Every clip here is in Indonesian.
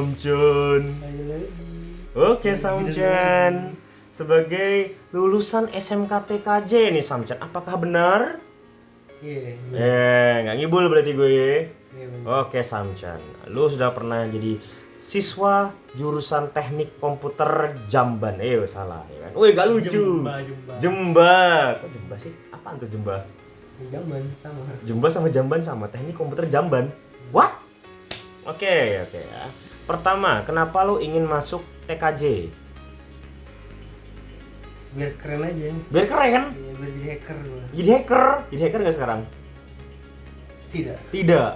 Samchan. Oke Samchan, sebagai lulusan SMK TKJ nih Samchan, apakah benar? Iya. Nggak ngibul berarti gue ya. Iya, bener. Oke Samchan, lu sudah pernah jadi siswa jurusan teknik komputer Jamban. Salah ya kan? Wih, gak lucu. Jemba. Kok Jemba sih? Apaan tuh Jemba? Jamban sama. Jemba sama Jamban sama, teknik komputer Jamban. What? Oke ya. Pertama, kenapa lu ingin masuk TKJ? Biar keren aja. Biar keren. Iya, biar jadi hacker gua. Jadi hacker. Jadi hacker nggak sekarang? Tidak.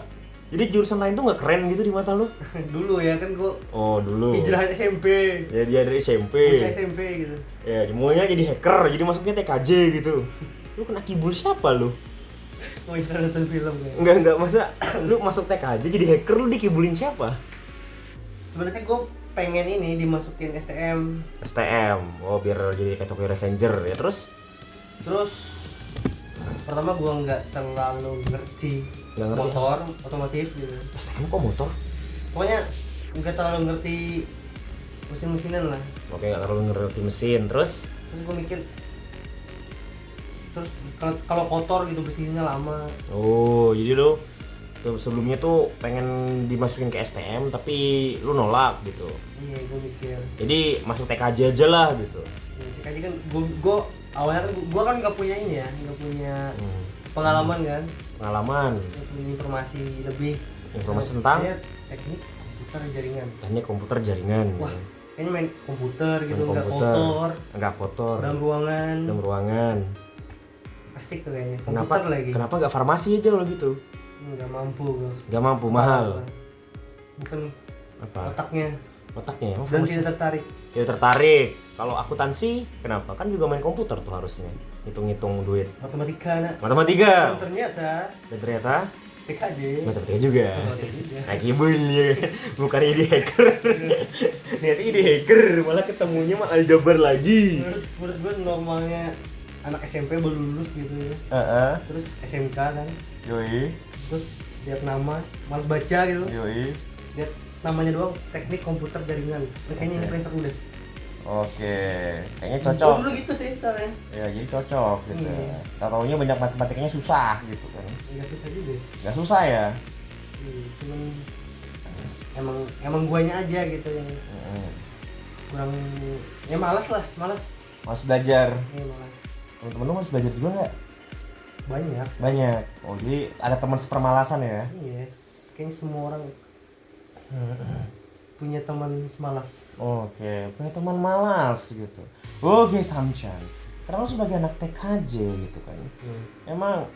Jadi jurusan lain tuh nggak keren gitu di mata lu? Dulu ya kan gua Oh dulu. hijrah SMP. Ya dia dari SMP. Bocah SMP gitu. Ya semuanya jadi hacker. Jadi masuknya TKJ gitu. Lu kena kibul siapa lu? Mau iklan nonton film kayak. Enggak masa lu masuk TKJ jadi hacker, lu dikibulin siapa? Sebenarnya gua pengen ini dimasukin STM. STM. Oh biar jadi kayak Tokyo Revenger ya. Terus Pertama gua nggak terlalu ngerti Nggak ngerti motor otomotif gitu. STM kok motor? Pokoknya nggak terlalu ngerti mesin-mesinan lah. Oke, nggak terlalu ngerti mesin. Terus Gue mikir terus kalau kotor gitu bersihnya lama. oh jadi lu tuh sebelumnya tuh pengen dimasukin ke STM tapi lu nolak gitu. Iya, gue mikir. Jadi masuk TKJ aja lah gitu. Ya, TKJ kan gue awalnya kan gue kan nggak punya ini ya, nggak punya pengalaman kan, Pengalaman, nggak punya informasi lebih. informasi tentang Kayaknya teknik komputer jaringan. teknik komputer jaringan. Wah, kayaknya main komputer gitu, Main nggak komputer. kotor, Enggak kotor. dalam ruangan, Dalam ruangan. asik tuh kayaknya. Kenapa Komputer lagi. Kenapa nggak farmasi aja lo gitu? Nggak mampu gue. Nggak mampu, mahal. Bukan Apa? otaknya Otaknya emang dan farmasi? tidak tertarik. Tidak tertarik. Kalau akuntansi, kenapa? Kan juga main komputer tuh harusnya. Hitung-hitung duit. Matematika nak. Matematika. Dan ternyata Dan ternyata TKJ. matematika juga. Matematika juga. Nah, kibul ya. Bukan ide hacker. Ternyata ide hacker, malah ketemunya mah aljabar lagi. Menurut gue normalnya anak SMP baru lulus gitu ya. Terus SMK kan. Yoi. Terus lihat nama, malas baca gitu. Yoi. Lihat namanya doang teknik komputer jaringan. Kayaknya ini paling seru deh. Oke. Kayaknya Gue cocok. dulu gitu sih caranya. Ya, jadi cocok gitu. Iya. Taunya banyak matematikanya susah gitu kan. Enggak susah juga sih. Nggak susah ya? Iya, cuman emang guanya aja gitu yang kurang ya malas. Mas belajar. Iya, malas. Temen-temen lu harus belajar juga nggak? Banyak. Banyak. Oh jadi ada teman sepermalasan ya? Iya, kayaknya semua orang punya teman malas. Oke, punya teman malas gitu. Oke Samchan, karena lu sebagai anak TKJ gitu kan, emang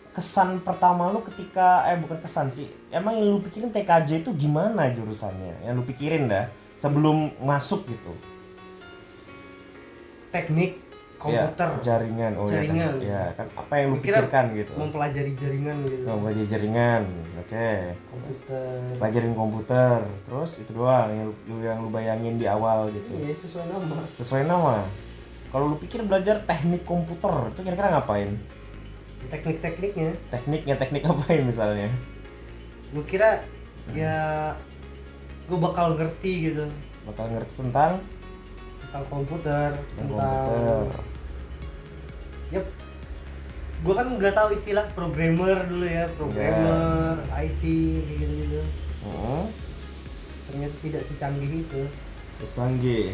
kesan pertama lu ketika, bukan kesan sih, emang yang lu pikirin TKJ itu gimana jurusannya? Yang lu pikirin dah sebelum masuk gitu? Teknik komputer. Ya, jaringan. Oh Jaringan. ya, kan apa yang lu Kira pikirkan gitu? mempelajari jaringan gitu. Oh, belajar jaringan, oke. Komputer. Pelajarin komputer, terus itu doang yang lu bayangin di awal gitu. Iya, sesuai nama. Sesuai nama. Kalau lu pikir belajar teknik komputer, itu kira-kira ngapain? Teknik-tekniknya. Teknik ngapain misalnya? Gue kira ya gue bakal ngerti gitu Bakal ngerti tentang komputer, komputer. Ya, gue kan nggak tahu istilah programmer dulu ya, programmer, IT gitu. Ternyata tidak secanggih itu. Tersanggih.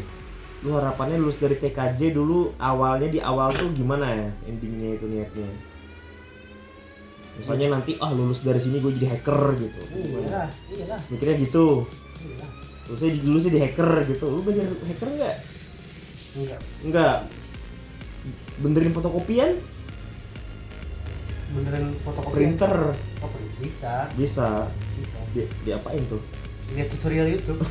Lu harapannya lulus dari TKJ dulu, awalnya di awal tuh gimana ya endingnya itu niatnya? Misalnya nanti lulus dari sini gue jadi hacker gitu. Iyalah. Mikirnya gitu. Iyalah. Lulusnya di hacker gitu. Lu belajar hacker enggak? Enggak. Benerin fotokopian? Beneran fotokopi. Printer? Bisa. Bisa. Diapain tuh? Lihat tutorial YouTube.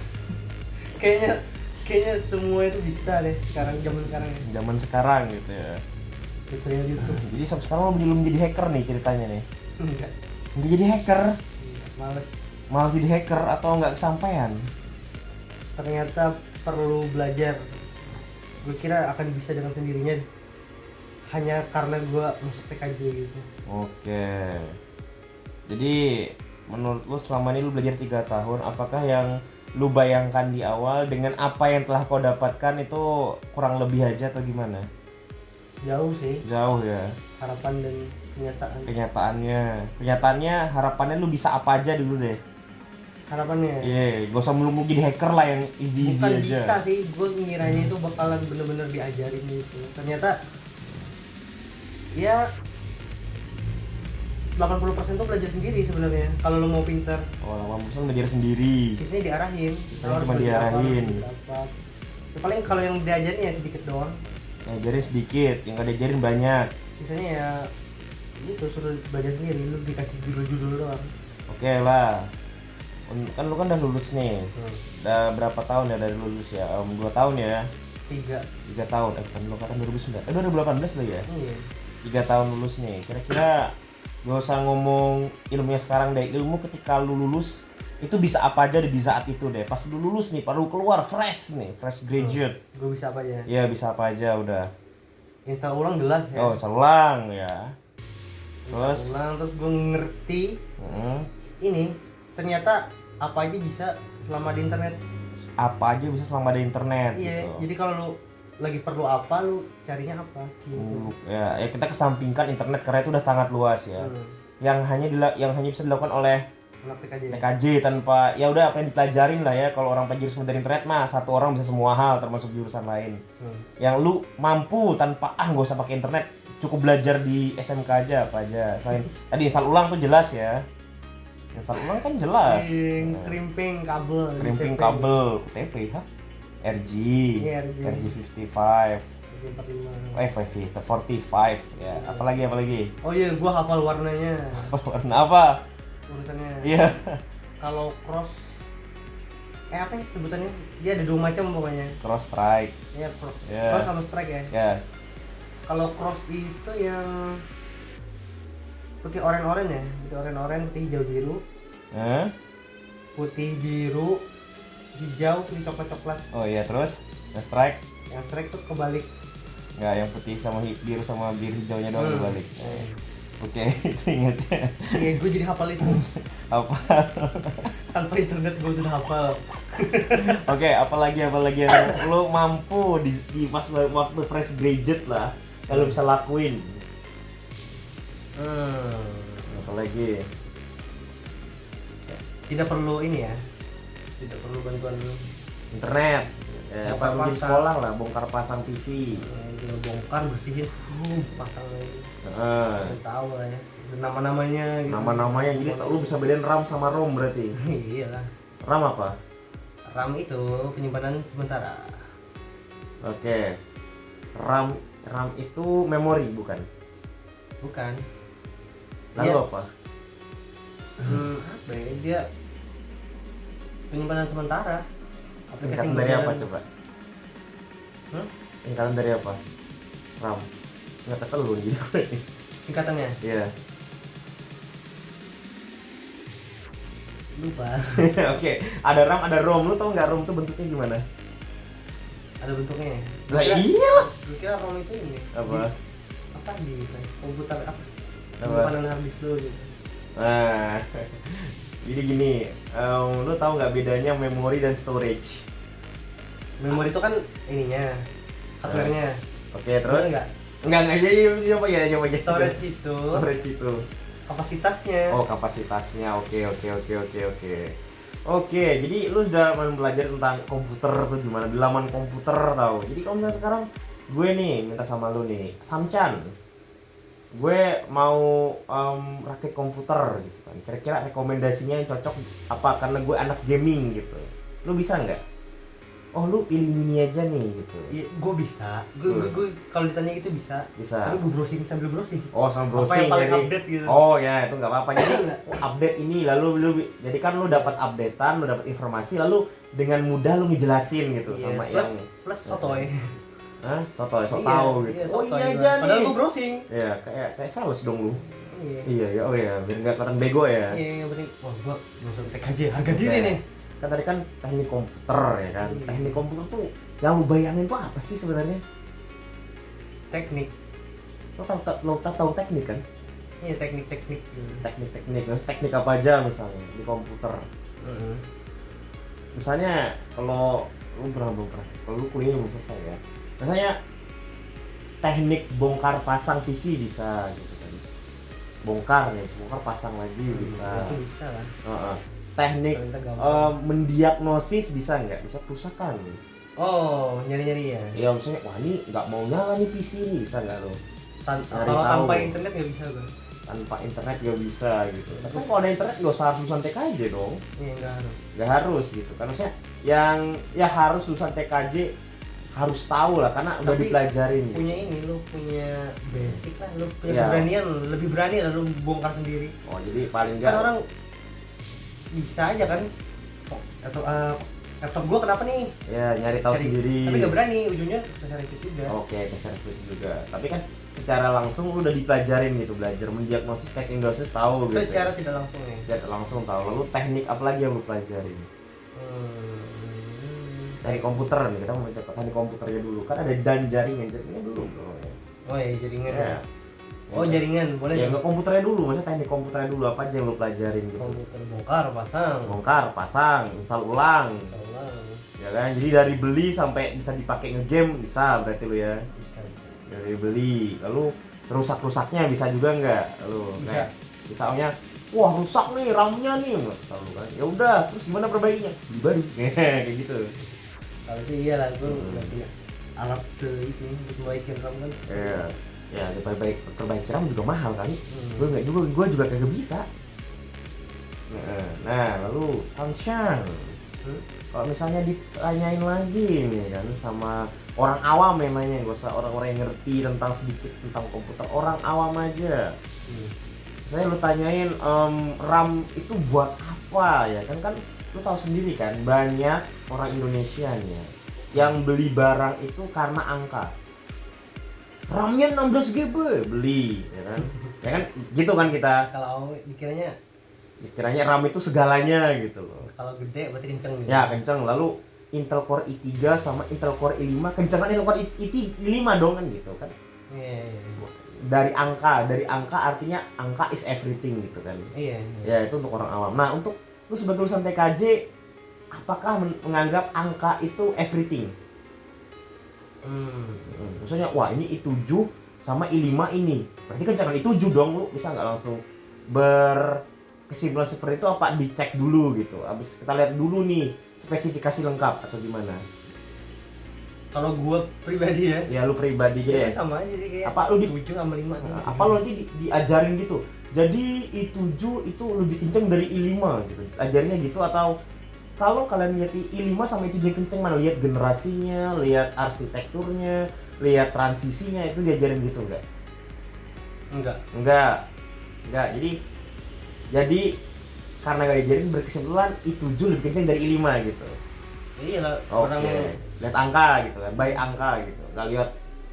kayaknya semua itu bisa deh zaman sekarang ya. Zaman sekarang gitu ya. Tutorial YouTube. Jadi sampai sekarang lo belum jadi hacker nih ceritanya nih. Enggak. Enggak jadi hacker. Males. Malah jadi hacker atau enggak kesampaian? Ternyata perlu belajar. Gue kira akan bisa dengan sendirinya hanya karena gue masuk TKJ gitu. Oke. Jadi menurut lo selama ini lo belajar 3 tahun, apakah yang lu bayangkan di awal dengan apa yang telah kau dapatkan itu kurang lebih aja atau gimana? Jauh sih Jauh ya. harapan dan kenyataan. Kenyataannya harapannya lu bisa apa aja dulu deh. Harapannya Iya, gak usah melulu jadi hacker lah yang easy bukan aja. bisa sih, gue ngiranya itu bakalan bener-bener diajarin gitu. Ternyata ya 80% tuh belajar sendiri sebenarnya kalau lo mau pinter. Oh, 80% belajar sendiri. Sisanya diarahin. Sisanya Lo harus cuma belajar apa, diarahin. belajar apa. Ya, paling kalau yang diajarin ya sedikit doang. Ngajarin sedikit, yang gak diajarin banyak. Sisanya ya itu suruh belajar sendiri, lu dikasih judul-judul doang. Oke lah. Kan lu kan udah lulus nih. Udah berapa tahun ya dari lulus ya? 2 tahun ya? 3 tahun. Kan lu kata 2019. 2018 lah ya? Iya. 3 tahun lulus nih. Kira-kira gak usah ngomong ilmunya sekarang deh. Ilmu ketika lu lulus itu bisa apa aja di saat itu deh. Pas lu lulus nih, baru keluar fresh nih, fresh graduate. Gue bisa apa ya? Iya, bisa apa aja udah. Install ulang jelas ya. Oh, ulang ya. Install Terus ulang terus gue ngerti ini ternyata apa aja bisa selama di internet. apa aja bisa selama ada internet Iya, gitu. jadi kalau lu lagi perlu apa, lu carinya apa gitu. Ya kita kesampingkan internet karena itu udah sangat luas ya. Yang hanya bisa dilakukan oleh Anak TKJ. TKJ tanpa ya udah apa yang dipelajarin lah ya. Kalau orang belajar semua dari internet mah satu orang bisa semua hal termasuk jurusan lain. Yang lu mampu tanpa nggak usah pakai internet, cukup belajar di SMK aja apa aja. Selain tadi install ulang tuh jelas ya. Install ulang kan jelas. Krimping kabel. Krimping kabel UTP RG. Iya, RG 55. 45. 45 ya. Apalagi Oh iya, gua hafal warnanya. warna apa? Urusannya. Iya. Kalau cross apa ya sebutannya? Dia ada 2 macam pokoknya. Cross strike. Iya, Yeah. cross sama strike ya. Ya. Kalau cross itu yang putih oren-oren ya, putih oren-oren, putih hijau biru, putih biru, hijau, putih coklat-coklat. Oh iya, terus yang strike? Yang strike tuh kebalik. Enggak, yang putih sama biru sama biru hijaunya doang kebalik. Oke, itu ingatnya. Iya, gue jadi hafal itu. Apa? Tanpa internet gue sudah hafal. Oke, apalagi yang lo mampu di pas waktu fresh graduate lah, kalau bisa lakuin. Apalagi? Tidak perlu ini ya. Tidak perlu bantuan Internet. Ya, apa mungkin sekolah lah, bongkar pasang PC. tinggal bongkar, bersihin, pasang lagi. Heeh. Tahu lah ya. Nama-namanya gitu. Nama-namanya jadi lu bisa bedain RAM sama ROM berarti. Iya lah. RAM apa? RAM itu penyimpanan sementara. Oke. RAM itu memori bukan? Bukan. Lalu Iya. apa? Apa ya? Dia penyimpanan sementara. Singkatan dari apa coba? Singkatan dari apa? RAM. Nggak kesel lu jadi gue. Singkatannya? Iya. Lupa. Oke, ada RAM, ada ROM. Lu tau nggak ROM tuh bentuknya gimana? Ada bentuknya. Lah iyalah. Gue kira ROM itu ini. Apa? Apa di komputer apa? Apa? Penyimpanan hard disk dulu gitu. Nah, jadi gini, lu tahu nggak bedanya memori dan storage? Memori itu kan ininya, hardware-nya. Oke, terus? Enggak. Enggak, jadi coba ya. Storage itu Storage itu. kapasitasnya. Oh, kapasitasnya. Oke. Oke, jadi lu sudah belajar tentang komputer tuh gimana, di laman komputer tahu. Jadi kalau misalnya sekarang gue nih minta sama lu nih, Samchan, gue mau rakit komputer gitu kan. Kira-kira rekomendasinya yang cocok apa? Karena gue anak gaming gitu. Lu bisa nggak? Oh, lu pilih ini aja nih gitu. Iya, gue bisa. Gue kalau ditanya gitu bisa. Bisa. Tapi gue browsing sambil browsing. Oh, sama Apa browsing yang paling jadi. update gitu. Oh ya, itu nggak apa-apa. Jadi update ini lalu lu jadi kan lu dapat updatean, lu dapat informasi lalu dengan mudah lu ngejelasin gitu Iya, sama plus, yang plus sotoy. Hah? Sotoy, so Iya, tahu gitu. iya, Oh sotoy iya gua. aja nih. Padahal gue browsing. Iya, kayak sales dong lu. Iya. Iya, oh iya, biar nggak kelihatan bego ya. Iya, yang penting wah gue langsung TKJ harga diri nih. Kan tadi kan teknik komputer ya kan. Iya. Teknik komputer tuh yang lu bayangin tuh apa sih sebenarnya? Teknik. Lo tahu teknik kan? Iya, teknik. Teknik. Maksudnya teknik apa aja misalnya di komputer? misalnya kalau lu belum pernah, kalau lu kuliah belum selesai ya, misalnya teknik bongkar pasang PC bisa gitu kan, bongkar pasang lagi bisa. Itu bisa lah. Teknik Ternyata gampang. mendiagnosis bisa nggak, bisa kerusakan. Oh, nyari-nyari ya. Ya misalnya wah ini nggak mau nyala nih PC ini, bisa nggak lo? Cari Kalau tahu. tanpa internet nggak bisa tuh. Tanpa internet nggak bisa gitu. Tapi kalau ada internet nggak usah harus lulusan TKJ dong. Iya, nggak harus. Nggak harus gitu kan, maksudnya yang ya harus lulusan TKJ harus tahu lah karena udah Tapi dipelajarin gitu. Punya ini, lu punya basic lah, lu punya Iya. keberanian, lebih berani lah lu bongkar sendiri. Oh jadi paling Kan nggak orang bisa aja kan, atau laptop gua kenapa nih? ya nyari tahu sendiri. Tapi nggak berani, ujungnya ke servis juga. Oke, ke servis juga. Tapi kan secara langsung lu udah dipelajarin gitu, belajar mendiagnosis, teknik dosis tahu gitu. Secara tidak langsung ya. Tidak langsung tahu. Lalu teknik apa lagi yang lu pelajarin? Dari komputer nih, kita mau baca teknik komputernya dulu. Kan ada dan jaringannya dulu bro. Oh ya, jaringan. Ya. Oh, jaringan, boleh Ya dong. nggak komputernya dulu, maksudnya teknik komputernya dulu apa aja yang lu pelajarin gitu. Komputer bongkar, pasang. Bongkar, pasang, install ulang. Ulang. Ya kan? Jadi dari beli sampai bisa dipakai ngegame bisa berarti lu ya. Bisa. Dari beli, lalu rusak-rusaknya bisa juga nggak? Lalu Bisa. kayak misalnya wah rusak nih RAM-nya nih, nggak tahu kan. Ya udah, terus gimana perbaikinya? Beli baru. Kayak gitu. Kalau itu iyalah, gua nggak punya alat itu untuk perbaikin RAM kan. Iya. Ya, perbaiki RAM juga mahal kali. Hmm. Gue juga kagak bisa. Nah, lalu Samsung. Kalau misalnya ditanyain lagi nih kan sama orang awam memangnya, gak usah orang-orang yang ngerti tentang sedikit tentang komputer, orang awam aja. Misalnya lu tanyain RAM itu buat apa ya kan lu tahu sendiri kan banyak orang Indonesia nih ya, yang beli barang itu karena angka. RAM-nya 16 GB beli, ya kan? Ya kan gitu kan kita. Kalau Dikiranya RAM itu segalanya gitu loh. kalau gede berarti kenceng nih. Ya kenceng, lalu Intel Core i3 sama Intel Core i5 kencengan Intel Core i5 dong kan gitu kan. Iya. Dari angka artinya angka is everything gitu kan. Iya. Ya itu untuk orang awam. Nah untuk lu sebagai lulusan TKJ, apakah menganggap angka itu everything? Maksudnya wah ini i7 sama i5 ini berarti kencengan i7 dong, lu bisa nggak langsung berkesimpulan seperti itu, apa dicek dulu gitu, abis kita lihat dulu nih spesifikasi lengkap atau gimana? Kalau gua pribadi ya, Ya lu pribadi gitu ya, sama aja sih kayak apa lu 7 sama 5 apa lu nanti diajarin gitu, jadi i7 itu lebih kenceng dari i5 gitu, ajarinnya gitu, atau kalau kalian lihat i5 sama i7 yang kenceng mana, lihat generasinya, lihat arsitekturnya, lihat transisinya, itu diajarin gitu enggak? Enggak. Jadi karena nggak diajarin, berkesimpulan i7 lebih kenceng dari i5 gitu. Iya lah, Oke. Lihat angka gitu kan, by angka gitu. Nggak lihat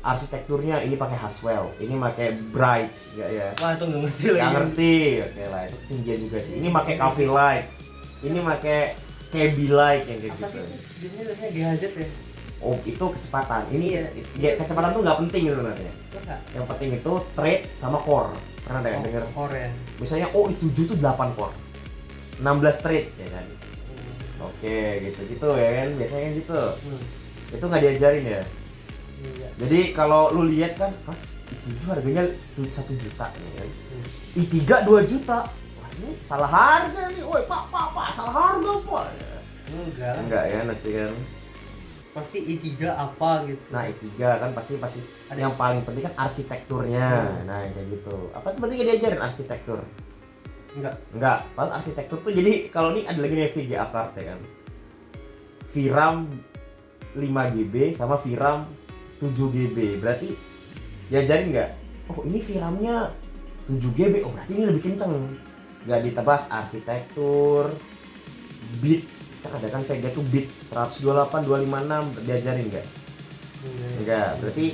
arsitekturnya, ini pakai Haswell, ini pakai Bright, enggak ya? Wah, itu nggak ngerti lagi. Nggak ngerti. Oke lah, itu ketinggian juga sih. Ini pakai Coffee Light, ini pakai KB Light yang kayak Apa gitu. sih? Jadinya biasanya GHZ ya. Oh itu kecepatan. Ini Iya. kecepatan tuh nggak penting sebenarnya. Masa? Yang penting itu trade sama core. Pernah ada yang denger? Core ya. Misalnya i7 tuh 8 core, 16 trade ya kan. Oke gitu ya kan, biasanya kan gitu. Itu nggak diajarin ya. Iya. Jadi kalau lu lihat kan, i7 harganya 1 juta nih kan. i3 2 juta. Wah ini salah harga nih. Woi pak salah harga pak. Enggak ya pasti kan. Pasti i3 apa gitu. Nah i3 kan pasti yang paling penting kan arsitekturnya. Nah kayak gitu. Apa tuh berarti nggak diajarin arsitektur? Enggak. Padahal arsitektur tuh jadi kalau ini ada lagi nih VGA card ya kan. VRAM 5 GB sama VRAM 7 GB. Berarti diajarin nggak? Oh ini VRAM-nya 7 GB. Oh berarti ini lebih kenceng. Nggak ditebas arsitektur, bit. Kan ada kan VGA tuh bit 128, 256, diajarin nggak? Enggak. Berarti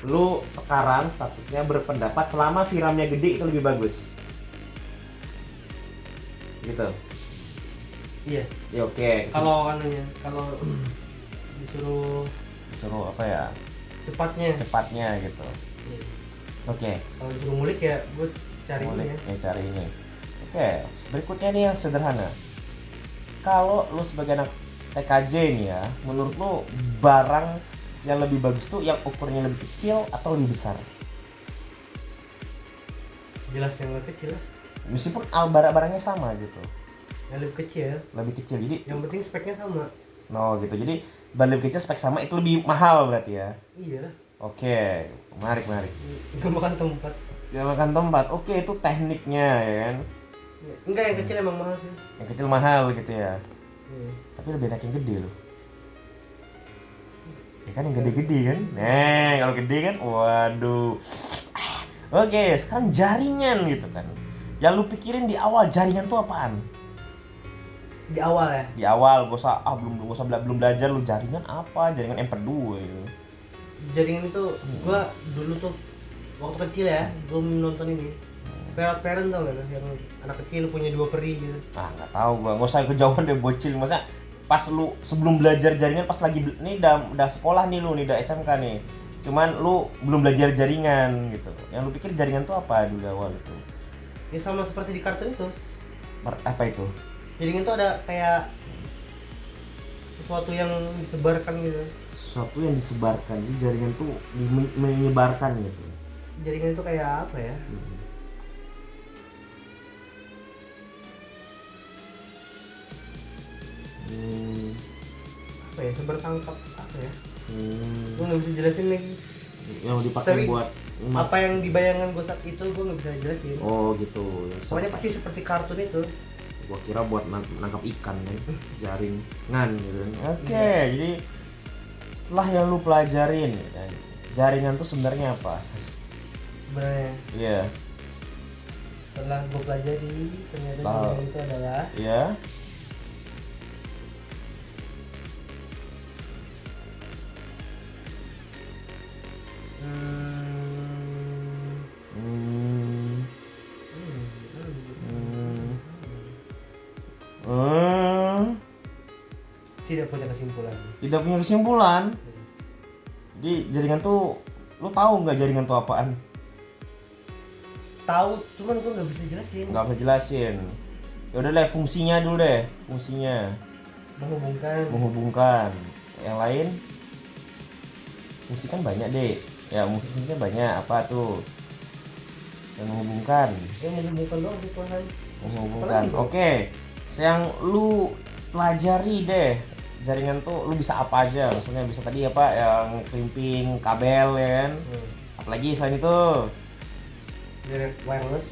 lu sekarang statusnya berpendapat selama VRAM-nya gede itu lebih bagus. Gitu. Iya. Ya oke. Kalau disuruh apa ya? Cepatnya gitu. Iya. Oke. Kalau disuruh ngulik ya gue cari ini ya. Cari ini. Oke, berikutnya nih yang sederhana. kalau lu sebagai anak TKJ nih ya, menurut lu barang yang lebih bagus tuh yang ukurannya lebih kecil atau lebih besar? Jelas yang lebih kecil lah. Meskipun barangnya sama gitu. Yang lebih kecil. Lebih kecil. Jadi Yang penting speknya sama. no gitu. Jadi barang lebih kecil spek sama itu lebih mahal berarti ya. Iya lah. Oke, menarik. Gak makan tempat. Dia makan tempat. Oke, itu tekniknya ya kan. Enggak, yang kecil emang mahal sih. Yang kecil mahal gitu ya. Iya. Tapi lebih enak yang gede loh. Ya kan yang gede-gede kan. Nah, kalau gede kan waduh. Oke, sekarang jaringan gitu kan. Yang lu pikirin di awal jaringan tuh apaan? Di awal ya. Di awal gak usah belum belajar lu jaringan apa? Jaringan MP2 gitu. Jaringan itu gua dulu tuh waktu kecil ya, gua nonton ini. Parent tau gak lo? Yang anak kecil punya 2 peri gitu. Ah, nggak tahu gua. Nggak usah kejauhan deh bocil. Masa pas lu sebelum belajar jaringan pas lagi nih udah sekolah nih lu nih udah SMK nih. Cuman lu belum belajar jaringan gitu. Yang lu pikir jaringan tuh apa dulu awal itu? Ya sama seperti di kartun itu. Apa itu? Jaringan tuh ada kayak sesuatu yang disebarkan gitu. Sesuatu yang disebarkan. Jadi jaringan tuh menyebarkan gitu. Jaringan itu kayak apa ya? Apa ya? Sebertangkap apa ya? Gue nggak bisa jelasin lagi. Yang dipakai Tapi buat apa yang dibayangkan gue saat itu gue nggak bisa jelasin. Oh gitu. Pokoknya pasti seperti kartun itu. Gua kira buat nangkap ikan kan, jaringan gitu kan. Oke, jadi setelah yang lu pelajarin ya kan, jaringan tuh sebenarnya apa? Sebenarnya. Iya. Setelah gue pelajari ternyata jaringan itu adalah Iya. tidak punya kesimpulan. Tidak punya kesimpulan. Jadi jaringan tuh, lu tahu nggak jaringan tuh apaan? Tahu, cuman gue nggak bisa jelasin. Nggak bisa jelasin. Ya udah deh, fungsinya dulu deh, fungsinya. Menghubungkan. Yang lain? Fungsi kan banyak deh. Ya fungsinya banyak. Apa tuh? Yang menghubungkan. Yang menghubungkan doang sih Tuhan. Menghubungkan. Oke. Yang lu pelajari deh. Jaringan tuh lu bisa apa aja? Maksudnya bisa tadi apa yang klimping kabel ya kan? Apalagi selain itu? Wireless.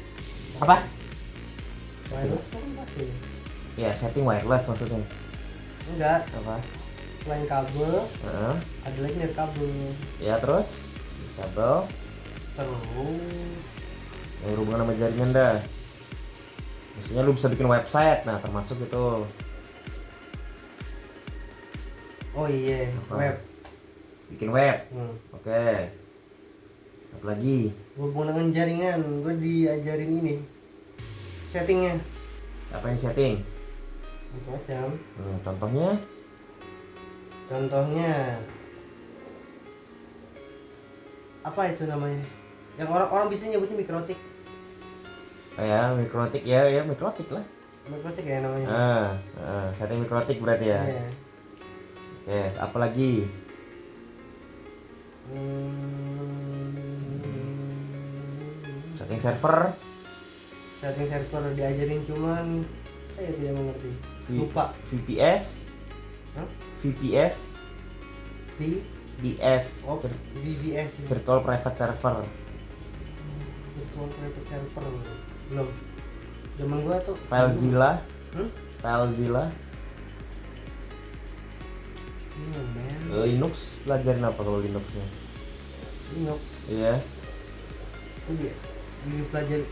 Apa? Wireless kan pasti. Ya setting wireless maksudnya. Enggak. Apa? Selain kabel, ada lagi dari kabel. Ya terus kabel. Terus Yang berhubungan sama jaringan dah. Maksudnya lu bisa bikin website, nah termasuk itu. oh iya, Apa? web. Bikin web. Oke. Apa lagi? Berhubungan dengan jaringan, gue diajarin ini settingnya. Apa yang setting? Macam. Contohnya? Contohnya apa itu namanya? Yang orang bisa nyebutnya mikrotik. Ya mikrotik ya mikrotik lah. Mikrotik ya namanya. Setting mikrotik berarti ya. Iya. Oke, apa lagi? Setting server. Setting server diajarin cuman saya tidak mengerti. Lupa. VPS. VPS. VPS. VPS. Virtual Private Server. Virtual Private Server. Belum. Zaman gua tuh FileZilla. FileZilla. Linux, pelajarin apa kalau Linuxnya? Linux. Iya. Oh dia pelajari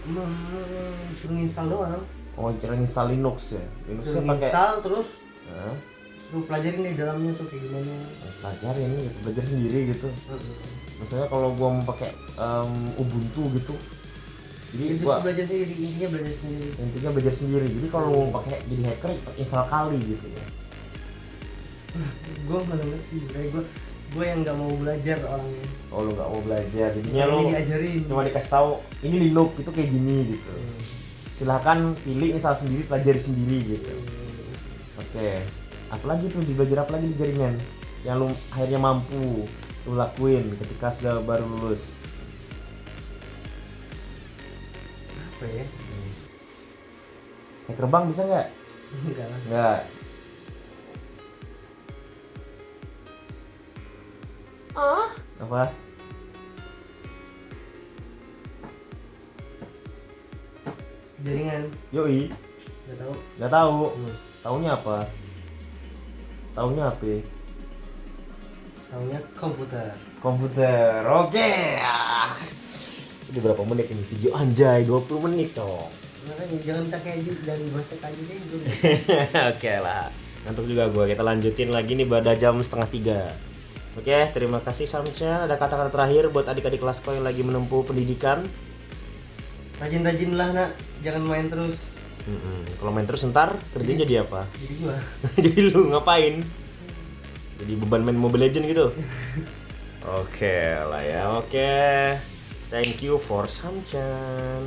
suruh install doang. Oh, kira install Linux ya? Linuxnya Suruh pakai install terus suruh pelajarin di dalamnya tuh kayak gimana. Pelajarin gitu, belajar sendiri gitu. Misalnya kalau gua mau pakai Ubuntu gitu, jadi gua belajar sendiri, intinya belajar sendiri. Jadi kalau mau pakai jadi hacker install kali gitu ya. Gue malah ngerti, gue yang nggak mau belajar orangnya. Oh, lu nggak mau belajar, jadinya lu diajarin. Cuma dikasih tahu ini Linux itu kayak gini gitu. Silahkan pilih install sendiri, pelajari sendiri gitu. Oke. Apalagi tuh belajar apa lagi di jaringan yang lu akhirnya mampu lu lakuin ketika sudah baru lulus? Apa ya? Naik terbang bisa nggak? Enggak lah. Nggak. Apa? Jaringan. Yoi. Nggak tahu. Nggak tahu. Taunya apa? Taunya apa? Taunya komputer. Komputer. Oke. Ini berapa menit ini video anjay? 20 menit dong. Makanya jangan pakai aja, jangan bahas aja deh dulu. Oke lah. Ngantuk juga gue. Kita lanjutin lagi nih pada jam 2:30. Oke, terima kasih Samcha. Ada kata-kata terakhir buat adik-adik kelasku yang lagi menempuh pendidikan? Rajin-rajin lah nak, jangan main terus. Kalau main terus ntar kerjanya jadi apa? Jadi gua. Jadi lu ngapain? Jadi beban main Mobile Legends gitu? Oke lah ya, oke. Thank you for Samchan.